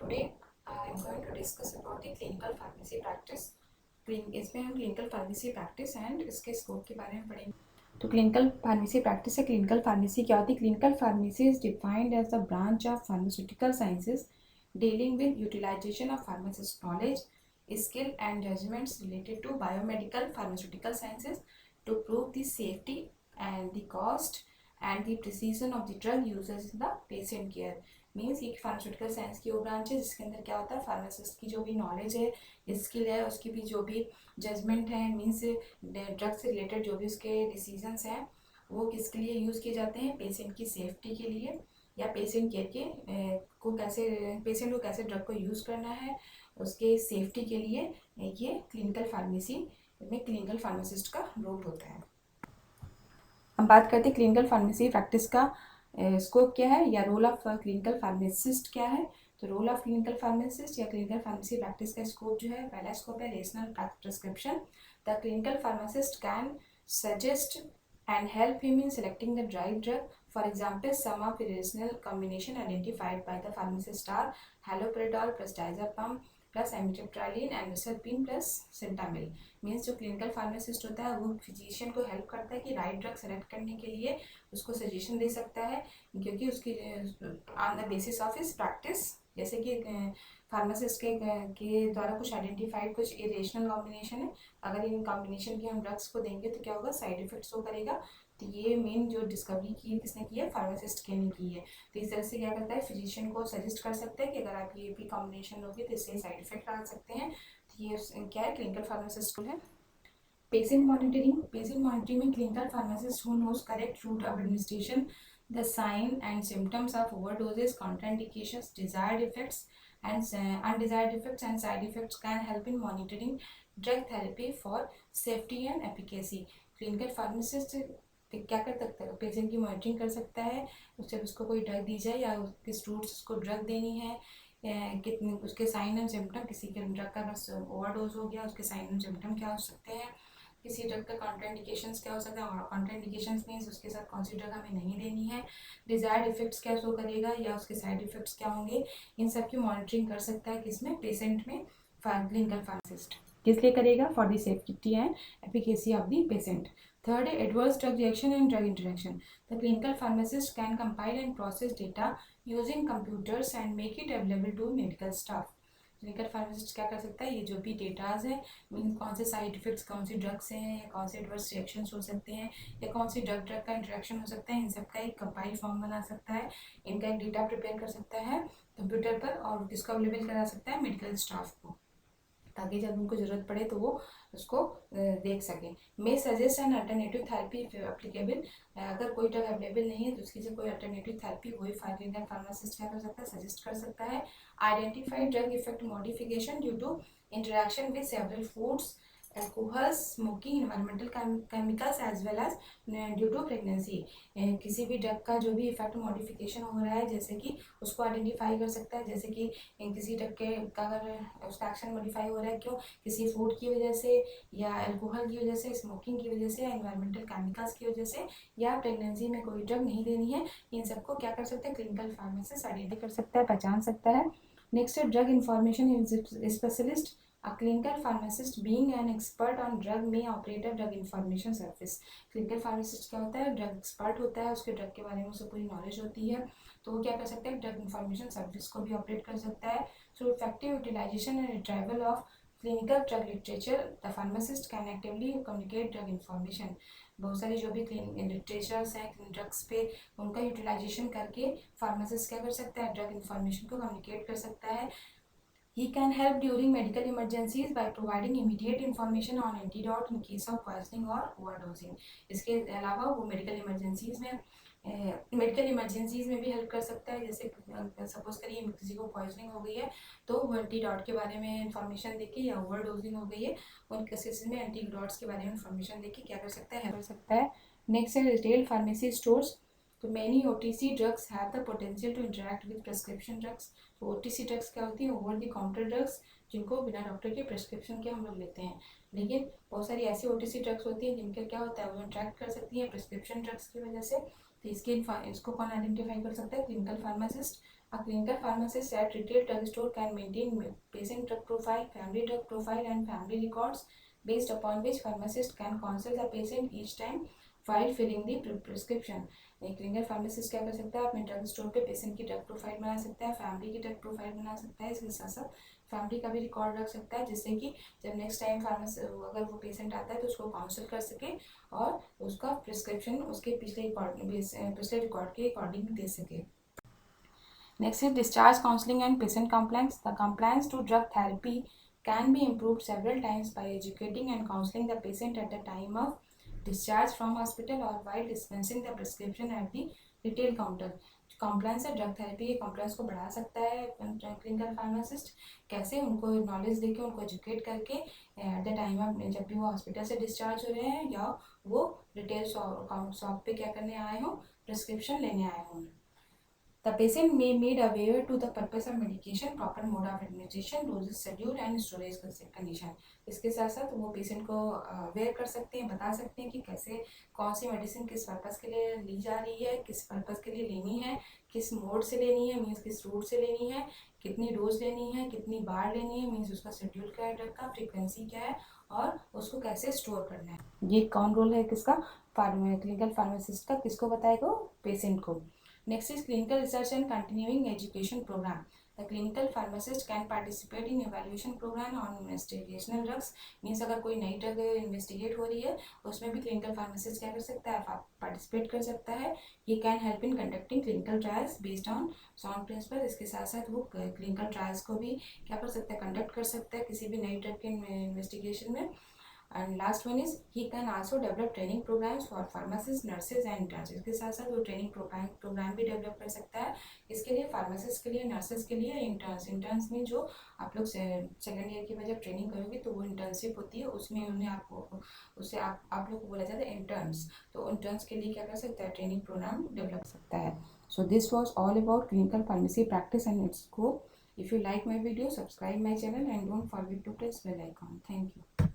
Today I am going to discuss about the clinical pharmacy practice. इसमें हम clinical pharmacy practice and इसके scope के बारे में पढ़ेंगे. तो क्लिनिकल फार्मेसी प्रैक्टिस है. क्लिनिकल फार्मेसी क्या होती है? Clinical pharmacy is defined as the branch of pharmaceutical sciences dealing with utilisation of pharmacist knowledge, skill and judgments related to biomedical pharmaceutical sciences to prove the safety and the cost and the precision of the drug uses in the patient care. Means ये pharmaceutical science की वो branch है जिसके अंदर क्या होता है, pharmacist की जो भी नॉलेज है, स्किल है, उसकी भी जो भी जजमेंट है, मीन्स ड्रग से रिलेटेड जो भी उसके डिसीजंस हैं वो किसके लिए यूज़ किए जाते हैं, पेशेंट की सेफ्टी के लिए या पेशेंट केयर के को कैसे, पेशेंट को कैसे ड्रग को यूज़ करना है, उसके सेफ्टी के लिए ये क्लिनिकल फार्मेसी में क्लिनिकल फार्मासिस्ट का रोल होता है. हम बात करते हैं क्लिनिकल फार्मेसी प्रैक्टिस का स्कोप क्या है या रोल ऑफ क्लिनिकल फार्मासिस्ट क्या है. तो रोल ऑफ क्लिनिकल फार्मासिस्ट या क्लिनिकल फार्मेसी प्रैक्टिस का स्कोप जो है, पहला स्कोप है rational prescription. The clinical pharmacist can suggest and help him in selecting the right drug. For example, some of the rational combination identified by the pharmacist are haloperidol plus diazepam plus amitriptyline and reserpine plus centamil. Means जो clinical pharmacist होता है वो physician को help करता है कि right drug select करने के लिए उसको सजेशन दे सकता है, क्योंकि उसकी on the basis of his practice, जैसे कि फार्मासिस्ट के द्वारा कुछ आइडेंटिफाइड कुछ इरेशनल कॉम्बिनेशन है, अगर इन कॉम्बिनेशन की हम ड्रग्स को देंगे तो क्या होगा, साइड इफेक्ट्स हो करेगा. तो ये मेन जो डिस्कवरी की किसने की है, फार्मासिस्ट के ने की है. तो इस तरह से क्या करता है, फिजिशियन को सजेस्ट कर सकता है कि अगर आप ये भी कॉम्बिनेशन लोगे तो इससे साइड इफेक्ट आ सकते हैं. तो ये क्या है, क्लिनिकल फार्मासिस्ट है. पेशेंट मॉनिटरिंग में clinical pharmacist who knows correct route of administration, the sign and symptoms of overdoses, contraindications, desired effects and undesired effects and side effects can help in monitoring drug therapy for safety and efficacy. clinical pharmacist क्या कर सकता है, patient की monitoring कर सकता है. उससे उसको कोई ड्रग दी जाए या किस रूट से उसको ड्रग देनी है, कितने उसके साइन एंड सिम्टम, किसी के ड्रग का बस ओवरडोज हो गया उसके साइन एंड सिम्टम क्या हो सकते हैं, किसी ड्रग का कॉन्ट्राइंडिकेशंस क्या हो सकता है, कॉन्ट्राइंडिकेशंस मीन्स उसके साथ कौन सी ड्रग हमें नहीं देनी है, डिजायर्ड इफेक्ट्स क्या शो करेगा या उसके साइड इफेक्ट्स क्या होंगे, इन सब की मॉनिटरिंग कर सकता है किसमें, पेशेंट में. क्लिनिकल फार्मासिस्ट किस लिए करेगा, for the safety and efficacy of the patient. Third है adverse drug reaction and drug interaction. The clinical pharmacist can compile and process data using computers and make it available to medical staff. Clinical pharmacist क्या कर सकता है, ये जो भी datas है, mean कौन से साइड इफेक्ट्स कौन सी ड्रग से हैं या कौन से एडवर्स रिएक्शंस हो सकते हैं या कौन सी ड्रग ड्रग का इंटरेक्शन हो सकता है, इन सब का एक कंपाइल फॉर्म बना सकता है, इनका एक डेटा प्रिपेयर कर सकता है कंप्यूटर पर और इसको अवेलेबल करा सकता है मेडिकल स्टाफ को, ताकि जब उनको ज़रूरत पड़े तो वो उसको देख सकें. May suggest an alternative therapy applicable. अगर कोई ड्रग अवेलेबल नहीं है तो उसकी जो कोई अल्टरनेटिव थेरेपी वही क्लिनिकल फार्मासिस्ट क्या कर सकता है, सजेस्ट कर सकता है. Identify drug effect modification due to interaction with several foods, alcohol, smoking, environmental chemicals as well as due to pregnancy. किसी भी ड्रग का जो भी इफेक्ट मॉडिफिकेशन हो रहा है, जैसे कि उसको आइडेंटिफाई कर सकता है, जैसे कि किसी ड्रग के का अगर उसका एक्शन मॉडिफाई हो रहा है क्यों, किसी फूड की वजह से या अल्कोहल की वजह से, स्मोकिंग की वजह से, एनवायरमेंटल केमिकल्स की वजह से, या प्रेगनेंसी में कोई ड्रग नहीं देनी है, इन सबको क्या कर सकते हैं, क्लिनिकल फार्मासिस्ट आइडेंटिफाई कर सकता है, पहचान सकता है. नेक्स्ट है drug information specialist. A clinical pharmacist being an expert on drug may operate a drug information service. clinical pharmacist क्या होता है, ड्रग एक्सपर्ट होता है, उसके ड्रग के बारे में उसे पूरी नॉलेज होती है, तो वो क्या कर सकता है, ड्रग इंफॉर्मेशन सर्विस को भी ऑपरेट कर सकता है. Through effective utilisation and retrieval of clinical drug literature the pharmacist can actively communicate drug information. बहुत सारी जो भी लिटरेचर्स हैं ड्रग्स पे, उनका यूटिलाइजेशन करके फार्मासिस्ट क्या कर सकता है, ड्रग इंफॉर्मेशन को कम्युनिकेट कर सकता है. He can help during medical emergencies by providing immediate information on antidote in case of poisoning or overdosing. इसके अलावा वो मेडिकल इमरजेंसीज में भी हेल्प कर सकता है. जैसे सपोज करिए किसी को पॉइजनिंग हो गई है तो वो एंटीडॉट के बारे में इंफॉर्मेशन देके, या ओवरडोजिंग हो गई है उन केसेस में एंटीडॉट्स के बारे में इंफॉर्मेशन देके क्या कर सकता है, हेल्प कर सकता है. नेक्स्ट है रिटेल फार्मेसी स्टोर्स. तो many OTC drugs have the potential to interact with prescription drugs. तो OTC ड्रग्स क्या होती है, ओवर द काउंटर ड्रग्स, जिनको बिना डॉक्टर के प्रिस्क्रिप्शन के हम लोग लेते हैं. लेकिन बहुत सारी ऐसी OTC ड्रग्स होती हैं जिनके क्या होता है, वो इंटरेक्ट कर सकती हैं प्रिस्क्रिप्शन ड्रग्स की वजह से. तो इसको कौन आइडेंटिफाई कर सकता है, clinical pharmacist A clinical pharmacist at retail drug store can maintain patient drug profile, family drug profile, and family records, based upon which pharmacist can consult the patient each time while filling the prescription. एक clinical pharmacist क्या कर सकता है, अपने drug store पे patient की drug profile बना सकता है, फैमिली की ड्रग प्रोफाइल बना सकता है, इसके साथ साथ फैमिली का भी रिकॉर्ड रख सकता है, जिससे कि जब नेक्स्ट टाइम फार्मेसी अगर वो पेशेंट आता है तो उसको काउंसल कर सके और उसका प्रिस्क्रिप्शन उसके पिछले रिकॉर्ड के अकॉर्डिंग दे सके. Next is discharge counseling and patient compliance. The compliance to drug therapy can be improved several times by educating and counseling the patient at the time of discharge from hospital or while dispensing the prescription at the retail counter. Compliance है drug therapy के compliance को बढ़ा सकता है clinical pharmacist. कैसे? उनको knowledge देके, उनको एजुकेट करके एट द टाइम ऑफ जब भी वो हॉस्पिटल से डिस्चार्ज हो रहे हैं या वो रिटेल शॉप पे क्या करने आए हों, प्रिस्क्रिप्शन लेने आए हों. The patient may made aware to the purpose of medication, proper mode of administration, dosage schedule and storage condition. इसके साथ साथ वो पेशेंट को अवेयर कर सकते हैं, बता सकते हैं कि कैसे कौन सी मेडिसिन किस पर्पज़ के लिए ली जा रही है, किस पर्पज़ के लिए लेनी है, किस मोड से लेनी है, मीन्स किस रूट से लेनी है, कितनी डोज लेनी है, कितनी बार लेनी है, मीन्स उसका शेड्यूल क्या है, ड्रग का फ्रीक्वेंसी क्या है और उसको कैसे स्टोर करना है. ये कौन रोल है किसका? क्लिनिकल फार्मासिस्ट का. किसको बताएगा? पेशेंट को. Next is clinical research and continuing education program. The clinical pharmacist can participate in evaluation program on investigational drugs. Means अगर कोई नई ड्रग इन्वेस्टिगेट हो रही है उसमें भी क्लिनिकल फार्मासिस्ट क्या कर सकता है? पार्टिसिपेट कर सकता है. ये can help in conducting clinical trials based on sound principle. इसके साथ साथ वो क्लिनिकल ट्रायल्स को भी क्या कर सकता है? कंडक्ट कर सकता है किसी भी नई ड्रग के इन्वेस्टिगेशन में. And last one is he can also develop training programmes for pharmacist, nurses and interns. इसके साथ साथ वो ट्रेनिंग प्रोग्राम भी डेवलप कर सकता है. इसके लिए फार्मासिस्ट के लिए, नर्सेज के लिए, इंटर्न्स में जो आप लोग सेकेंड ईयर की जब ट्रेनिंग करोगे तो वो इंटर्नशिप होती है, उसमें उन्हें आपको उससे आप लोग को बोला जाता है इंटर्न्स. तो इंटर्न्स के लिए क्या कर सकता है? ट्रेनिंग प्रोग्राम डेवलप सकता है. So this was all about clinical pharmacy practice and it's scope. If you like my video, subscribe my channel and don't forget to press bell icon. Thank you.